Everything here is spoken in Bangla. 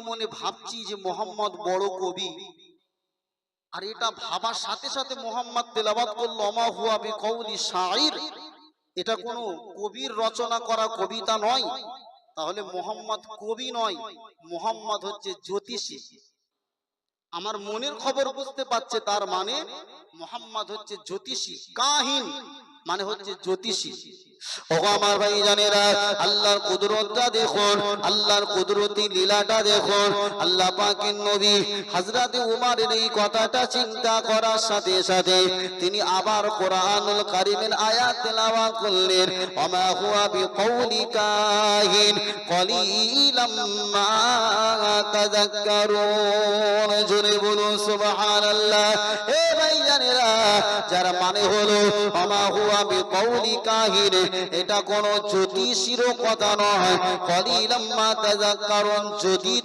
মনে ভাবছি যে মুহাম্মদ বড় কবি, আর এটা ভাবার সাথে সাথে মুহাম্মদ তেলাওয়াত করলো আমা হুয়া বিকাউলি শাইর, এটা কোনো কবির রচনা করা কবিতা নয়, তাহলে মুহাম্মদ কবি নয়, মুহাম্মদ হচ্ছে জ্যোতিষী। আমার মনের খবর বুঝতে পারছে, তার মানে মুহাম্মদ হচ্ছে জ্যোতিষী, কাহিন মানে হচ্ছে জ্যোতিষী। ও আমার ভাই জানেরা, আল্লাহর কুদরতটা দেখুন, আল্লাহর কুদরতি লীলাটা দেখুন। আল্লাহ পাকের নবী হযরত উমরের এই কথাটা চিন্তা করার সাথে সাথে তিনি আবার কোরআনুল কারীমের আয়াত তেলাওয়াত করলেন, ওমা হুয়া বিকাউলি কাহিন কলিলাম মা তাযাক্কারুন। জোরে বলুন সুবহানাল্লাহ। এ ভাই জানেরা, যার মানে হলো ওমা হুয়া বিকাউলি কাহিন, এটা কোন জ্যোতিষীর কথা নয়। কলিলাম মা তাযাক্কারুন, যদি